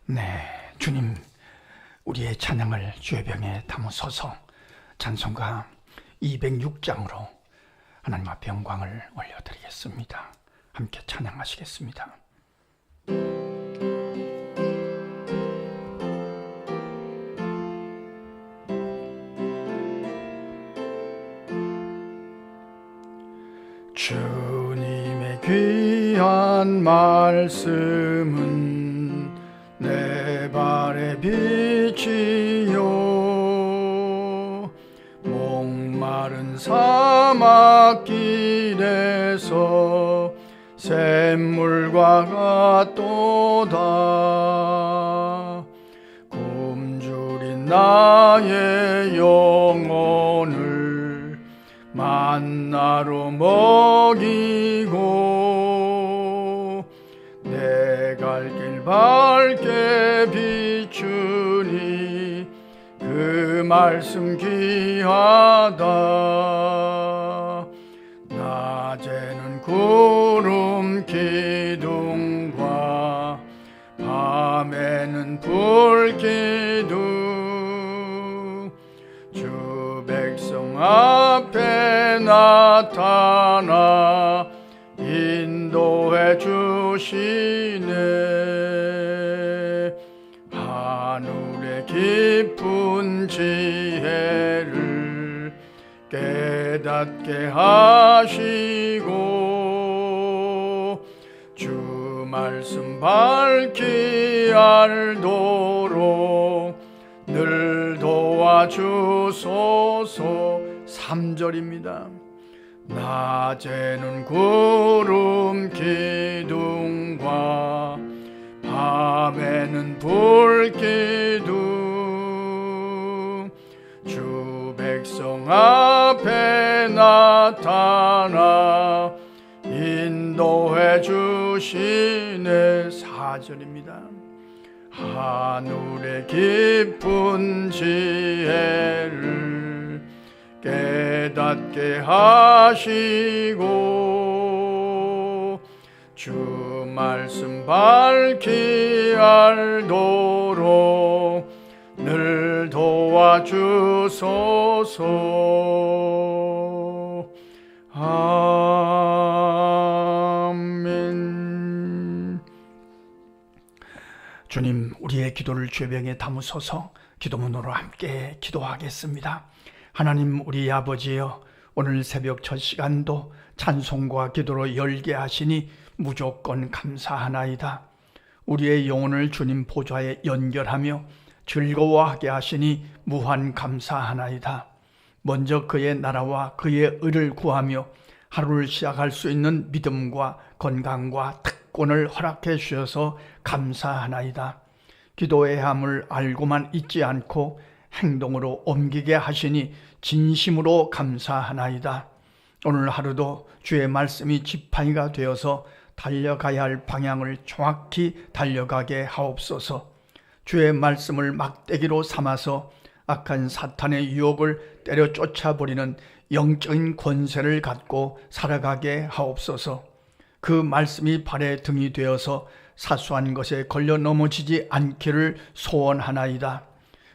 네, 주님, 우리의 찬양을 주의 병에 담으소서. 찬송가 206장으로 하나님 앞에 영광을 올려드리겠습니다. 함께 찬양하시겠습니다. 주님의 귀한 말씀은 내 발의 빛이요 목마른 사막길에서 샘물과 같도다. 굶주린 나의 영혼을 만나로 먹이고 내 갈 길 밝게 비추니 그 말씀 귀하다. 낮에는 구름 기둥과 밤에는 불 기둥 주 백성 앞에 나타나 인도해 주시네. 하늘의 깊은 지혜를 깨닫게 하시고 주 말씀 밝히 알도록 늘 도와주소서. 3절입니다. 낮에는 구름 기둥과 밤에는 불 기둥 주 백성 앞에 나타나 인도해 주시네. 4절입니다. 하늘의 깊은 지혜를 깨닫게 하시고 주 말씀 밝히 알도록 늘 도와주소서. 아멘. 주님, 우리의 기도를 주의 병에 담으소서. 기도문으로 함께 기도하겠습니다. 하나님, 우리 아버지여, 오늘 새벽 첫 시간도 찬송과 기도로 열게 하시니 무조건 감사하나이다. 우리의 영혼을 주님 보좌에 연결하며 즐거워하게 하시니 무한 감사하나이다. 먼저 그의 나라와 그의 의를 구하며 하루를 시작할 수 있는 믿음과 건강과 특권을 허락해 주셔서 감사하나이다. 기도의 함을 알고만 있지 않고 행동으로 옮기게 하시니 진심으로 감사하나이다. 오늘 하루도 주의 말씀이 지팡이가 되어서 달려가야 할 방향을 정확히 달려가게 하옵소서. 주의 말씀을 막대기로 삼아서 악한 사탄의 유혹을 때려 쫓아버리는 영적인 권세를 갖고 살아가게 하옵소서. 그 말씀이 발의 등이 되어서 사소한 것에 걸려 넘어지지 않기를 소원하나이다.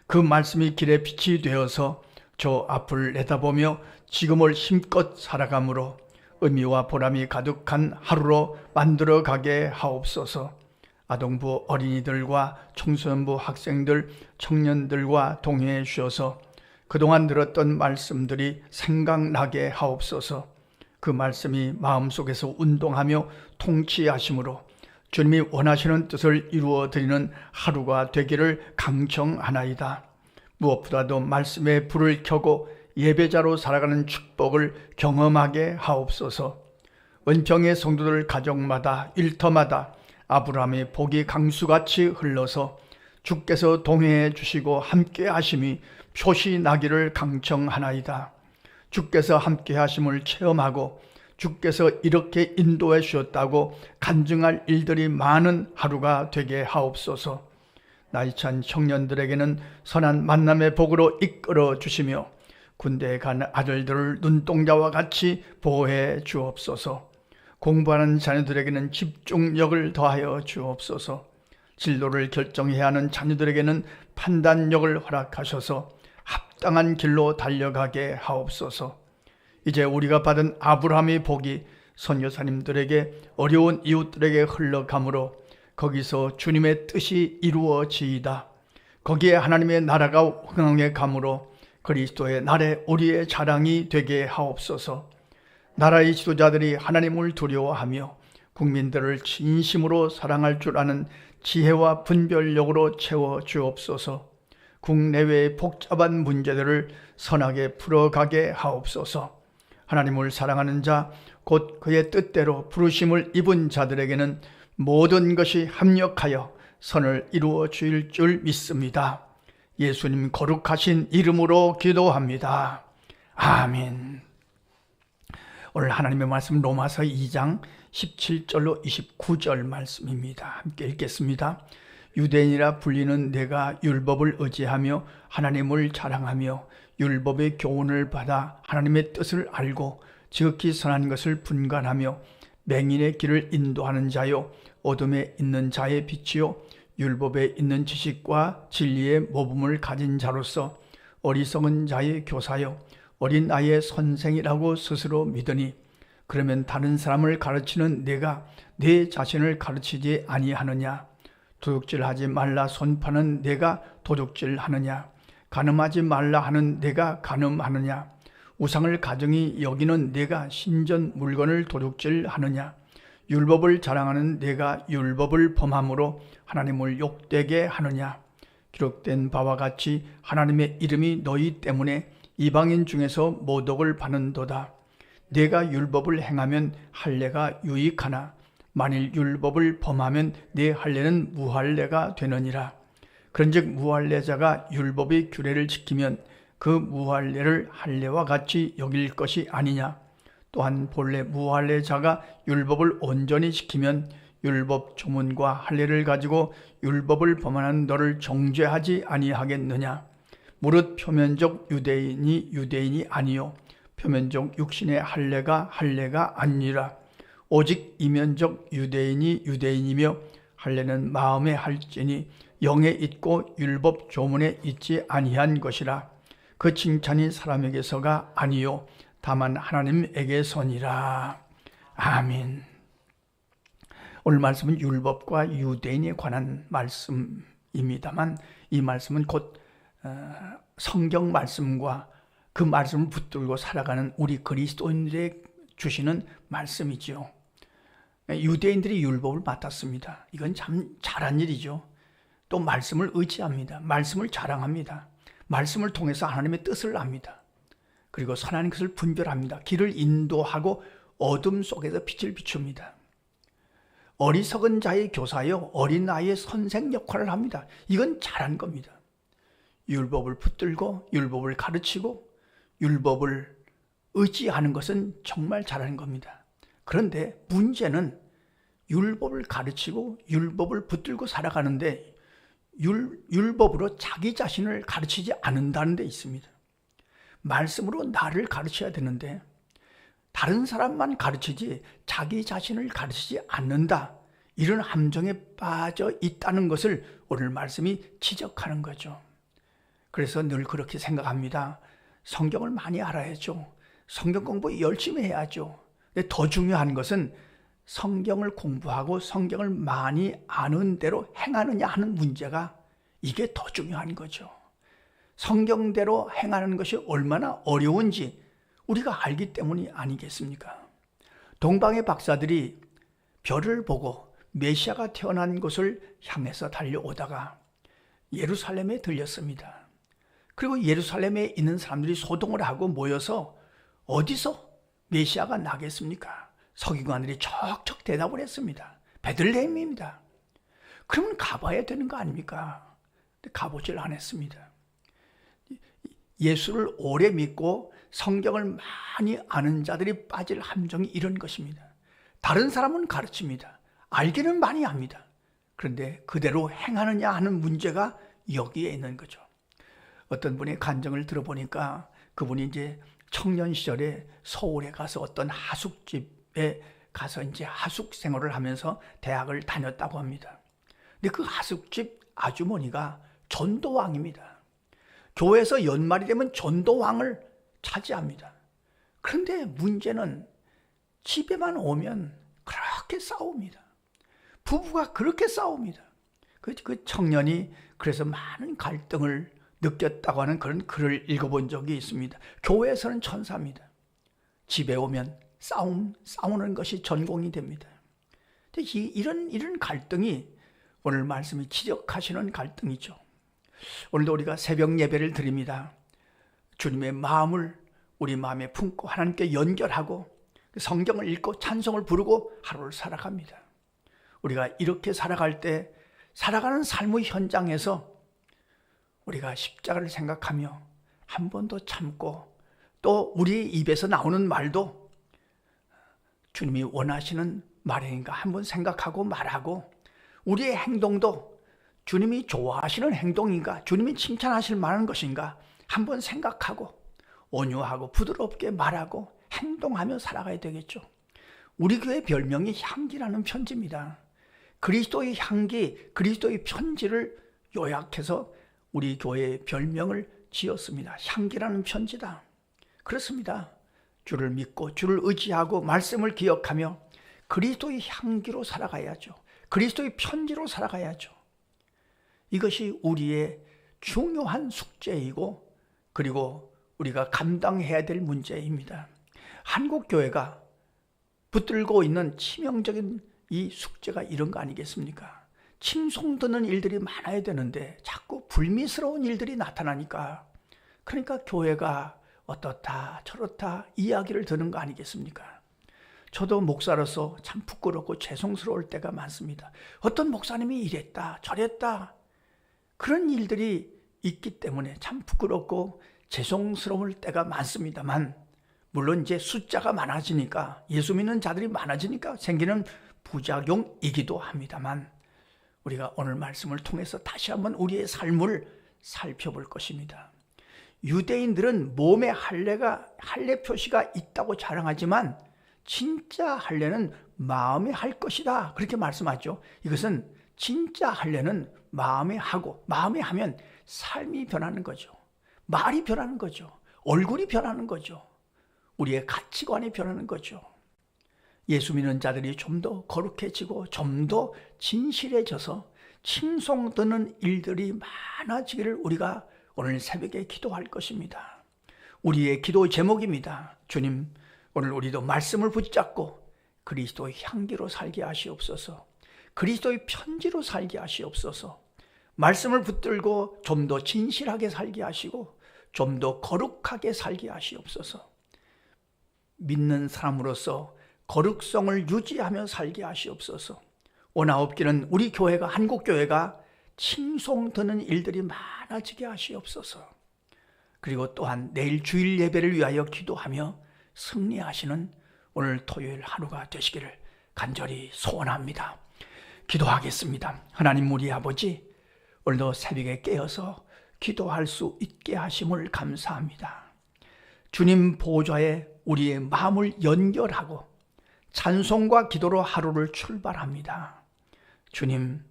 그 말씀이 길의 빛이 되어서 저 앞을 내다보며 지금을 힘껏 살아감으로 의미와 보람이 가득한 하루로 만들어가게 하옵소서. 아동부 어린이들과 청소년부 학생들, 청년들과 동행해 주셔서 그동안 들었던 말씀들이 생각나게 하옵소서. 그 말씀이 마음속에서 운동하며 통치하심으로 주님이 원하시는 뜻을 이루어드리는 하루가 되기를 강청하나이다. 무엇보다도 말씀의 불을 켜고 예배자로 살아가는 축복을 경험하게 하옵소서. 은평의 성도들 가정마다 일터마다 아브라함의 복이 강수같이 흘러서 주께서 동행해 주시고 함께 하심이 표시 나기를 강청하나이다. 주께서 함께 하심을 체험하고 주께서 이렇게 인도해 주셨다고 간증할 일들이 많은 하루가 되게 하옵소서. 나이 찬 청년들에게는 선한 만남의 복으로 이끌어 주시며 군대에 간 아들들을 눈동자와 같이 보호해 주옵소서. 공부하는 자녀들에게는 집중력을 더하여 주옵소서. 진로를 결정해야 하는 자녀들에게는 판단력을 허락하셔서 합당한 길로 달려가게 하옵소서. 이제 우리가 받은 아브라함의 복이 선교사님들에게, 어려운 이웃들에게 흘러가므로 거기서 주님의 뜻이 이루어지이다. 거기에 하나님의 나라가 흥황해 가므로 그리스도의 날에 우리의 자랑이 되게 하옵소서. 나라의 지도자들이 하나님을 두려워하며 국민들을 진심으로 사랑할 줄 아는 지혜와 분별력으로 채워 주옵소서. 국내외의 복잡한 문제들을 선하게 풀어가게 하옵소서. 하나님을 사랑하는 자, 곧 그의 뜻대로 부르심을 입은 자들에게는 모든 것이 합력하여 선을 이루어 주일 줄 믿습니다. 예수님 거룩하신 이름으로 기도합니다. 아멘. 오늘 하나님의 말씀 로마서 2장 17절로 29절 말씀입니다. 함께 읽겠습니다. 유대인이라 불리는 내가 율법을 의지하며 하나님을 자랑하며 율법의 교훈을 받아 하나님의 뜻을 알고 지극히 선한 것을 분간하며 맹인의 길을 인도하는 자요 어둠에 있는 자의 빛이요 율법에 있는 지식과 진리의 모범을 가진 자로서 어리석은 자의 교사요 어린 아이의 선생이라고 스스로 믿으니, 그러면 다른 사람을 가르치는 내가 내 자신을 가르치지 아니하느냐? 도둑질하지 말라 선포하는 내가 도둑질하느냐? 간음하지 말라 하는 내가 간음하느냐? 우상을 가증히 여기는 내가 신전 물건을 도둑질하느냐? 율법을 자랑하는 내가 율법을 범함으로 하나님을 욕되게 하느냐? 기록된 바와 같이 하나님의 이름이 너희 때문에 이방인 중에서 모독을 받는도다. 내가 율법을 행하면 할례가 유익하나 만일 율법을 범하면 내 할례는 무할례가 되느니라. 그런즉 무할례자가 율법의 규례를 지키면 그 무할례를 할례와 같이 여길 것이 아니냐. 또한 본래 무할례자가 율법을 온전히 지키면 율법 조문과 할례를 가지고 율법을 범하는 너를 정죄하지 아니하겠느냐. 무릇 표면적 유대인이 아니요 표면적 육신의 할례가 아니라 오직 이면적 유대인이 유대인이며 할례는 마음에 할지니 영에 있고 율법 조문에 있지 아니한 것이라. 그 칭찬이 사람에게서가 아니요 다만 하나님에게서니라. 아멘. 오늘 말씀은 율법과 유대인에 관한 말씀입니다만, 이 말씀은 곧 성경 말씀과 그 말씀을 붙들고 살아가는 우리 그리스도인들에게 주시는 말씀이지요. 유대인들이 율법을 맡았습니다. 이건 참 잘한 일이죠. 또 말씀을 의지합니다. 말씀을 자랑합니다. 말씀을 통해서 하나님의 뜻을 압니다. 그리고 선한 것을 분별합니다. 길을 인도하고 어둠 속에서 빛을 비춥니다. 어리석은 자의 교사요 어린 아이의 선생 역할을 합니다. 이건 잘한 겁니다. 율법을 붙들고 율법을 가르치고 율법을 의지하는 것은 정말 잘하는 겁니다. 그런데 문제는 율법을 가르치고 율법을 붙들고 살아가는데 율법으로 자기 자신을 가르치지 않는다는 데 있습니다. 말씀으로 나를 가르쳐야 되는데 다른 사람만 가르치지 자기 자신을 가르치지 않는다. 이런 함정에 빠져 있다는 것을 오늘 말씀이 지적하는 거죠. 그래서 늘 그렇게 생각합니다. 성경을 많이 알아야죠. 성경 공부 열심히 해야죠. 근데 더 중요한 것은 성경을 공부하고 성경을 많이 아는 대로 행하느냐 하는 문제가, 이게 더 중요한 거죠. 성경대로 행하는 것이 얼마나 어려운지 우리가 알기 때문이 아니겠습니까? 동방의 박사들이 별을 보고 메시아가 태어난 곳을 향해서 달려오다가 예루살렘에 들렸습니다. 그리고 예루살렘에 있는 사람들이 소동을 하고 모여서 어디서 메시아가 나겠습니까? 서기관들이 척척 대답을 했습니다. 베들레헴입니다. 그러면 가봐야 되는 거 아닙니까? 근데 가보질 않았습니다. 예수를 오래 믿고 성경을 많이 아는 자들이 빠질 함정이 이런 것입니다. 다른 사람은 가르칩니다. 알기는 많이 합니다. 그런데 그대로 행하느냐 하는 문제가 여기에 있는 거죠. 어떤 분의 간증을 들어보니까 그분이 이제 청년 시절에 서울에 가서 어떤 하숙집에 가서 이제 하숙 생활을 하면서 대학을 다녔다고 합니다. 근데 그 하숙집 아주머니가 전도왕입니다. 교회에서 연말이 되면 전도왕을 차지합니다. 그런데 문제는 집에만 오면 그렇게 싸웁니다. 부부가 그렇게 싸웁니다. 그 청년이 그래서 많은 갈등을 느꼈다고 하는 그런 글을 읽어본 적이 있습니다. 교회에서는 천사입니다. 집에 오면 싸우는 것이 전공이 됩니다. 이런 갈등이 오늘 말씀이 지적하시는 갈등이죠. 오늘도 우리가 새벽 예배를 드립니다. 주님의 마음을 우리 마음에 품고 하나님께 연결하고 성경을 읽고 찬송을 부르고 하루를 살아갑니다. 우리가 이렇게 살아갈 때 살아가는 삶의 현장에서 우리가 십자가를 생각하며 한 번 더 참고 또 우리 입에서 나오는 말도 주님이 원하시는 말인가 한번 생각하고 말하고 우리의 행동도 주님이 좋아하시는 행동인가 주님이 칭찬하실 만한 것인가 한번 생각하고 온유하고 부드럽게 말하고 행동하며 살아가야 되겠죠. 우리 교회 별명이 향기라는 편지입니다. 그리스도의 향기, 그리스도의 편지를 요약해서 우리 교회의 별명을 지었습니다. 향기라는 편지다. 그렇습니다. 주를 믿고 주를 의지하고 말씀을 기억하며 그리스도의 향기로 살아가야죠. 그리스도의 편지로 살아가야죠. 이것이 우리의 중요한 숙제이고 그리고 우리가 감당해야 될 문제입니다. 한국 교회가 붙들고 있는 치명적인 이 숙제가 이런 거 아니겠습니까? 칭송 듣는 일들이 많아야 되는데 자꾸 불미스러운 일들이 나타나니까 그러니까 교회가 어떻다 저렇다 이야기를 듣는 거 아니겠습니까? 저도 목사로서 참 부끄럽고 죄송스러울 때가 많습니다. 어떤 목사님이 이랬다 저랬다 그런 일들이 있기 때문에 참 부끄럽고 죄송스러울 때가 많습니다만 물론 이제 숫자가 많아지니까 예수 믿는 자들이 많아지니까 생기는 부작용이기도 합니다만 우리가 오늘 말씀을 통해서 다시 한번 우리의 삶을 살펴볼 것입니다. 유대인들은 몸에 할례 표시가 있다고 자랑하지만 진짜 할례는 마음에 할 것이다 그렇게 말씀하죠. 이것은 진짜 할례는 마음에 하고 마음에 하면 삶이 변하는 거죠. 말이 변하는 거죠. 얼굴이 변하는 거죠. 우리의 가치관이 변하는 거죠. 예수 믿는 자들이 좀 더 거룩해지고 좀 더 진실해져서 칭송 듣는 일들이 많아지기를 우리가 오늘 새벽에 기도할 것입니다. 우리의 기도 제목입니다. 주님, 오늘 우리도 말씀을 붙잡고 그리스도의 향기로 살게 하시옵소서. 그리스도의 편지로 살게 하시옵소서. 말씀을 붙들고 좀 더 진실하게 살게 하시고 좀 더 거룩하게 살게 하시옵소서. 믿는 사람으로서 거룩성을 유지하며 살게 하시옵소서. 오나옵기는 우리 교회가 한국교회가 칭송 듣는 일들이 많아지게 하시옵소서. 그리고 또한 내일 주일 예배를 위하여 기도하며 승리하시는 오늘 토요일 하루가 되시기를 간절히 소원합니다. 기도하겠습니다. 하나님 우리 아버지, 오늘도 새벽에 깨어서 기도할 수 있게 하심을 감사합니다. 주님 보좌에 우리의 마음을 연결하고 찬송과 기도로 하루를 출발합니다. 주님,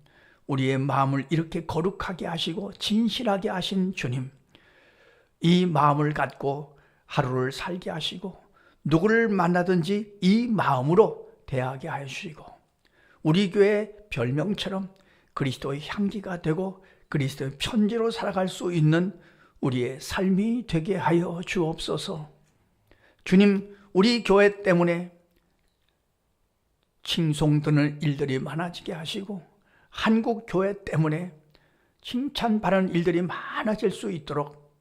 우리의 마음을 이렇게 거룩하게 하시고 진실하게 하신 주님, 이 마음을 갖고 하루를 살게 하시고 누구를 만나든지 이 마음으로 대하게 하시고 우리 교회 별명처럼 그리스도의 향기가 되고 그리스도의 편지로 살아갈 수 있는 우리의 삶이 되게 하여 주옵소서. 주님, 우리 교회 때문에 칭송 듣는 일들이 많아지게 하시고 한국 교회 때문에 칭찬받는 일들이 많아질 수 있도록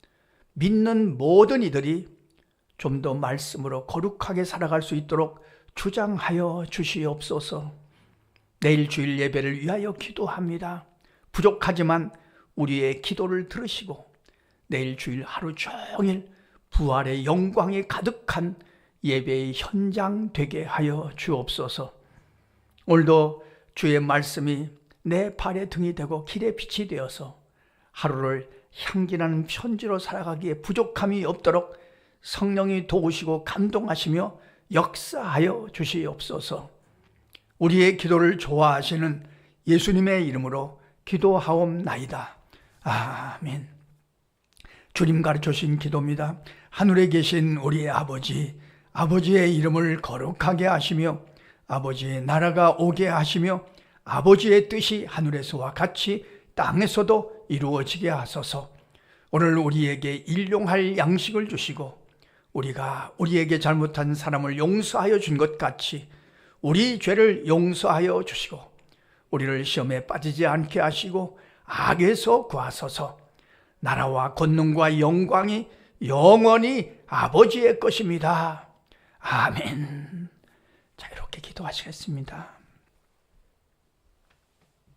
믿는 모든 이들이 좀 더 말씀으로 거룩하게 살아갈 수 있도록 주장하여 주시옵소서. 내일 주일 예배를 위하여 기도합니다. 부족하지만 우리의 기도를 들으시고 내일 주일 하루 종일 부활의 영광이 가득한 예배의 현장 되게 하여 주옵소서. 오늘도 주의 말씀이 내 발의 등이 되고 길의 빛이 되어서 하루를 향기나는 편지로 살아가기에 부족함이 없도록 성령이 도우시고 감동하시며 역사하여 주시옵소서. 우리의 기도를 좋아하시는 예수님의 이름으로 기도하옵나이다. 아멘. 주님 가르쳐 주신 기도입니다. 하늘에 계신 우리 아버지, 아버지의 이름을 거룩하게 하시며 아버지의 나라가 오게 하시며 아버지의 뜻이 하늘에서와 같이 땅에서도 이루어지게 하소서. 오늘 우리에게 일용할 양식을 주시고 우리가 우리에게 잘못한 사람을 용서하여 준 것 같이 우리 죄를 용서하여 주시고 우리를 시험에 빠지지 않게 하시고 악에서 구하소서. 나라와 권능과 영광이 영원히 아버지의 것입니다. 아멘. 자, 이렇게 기도하시겠습니다.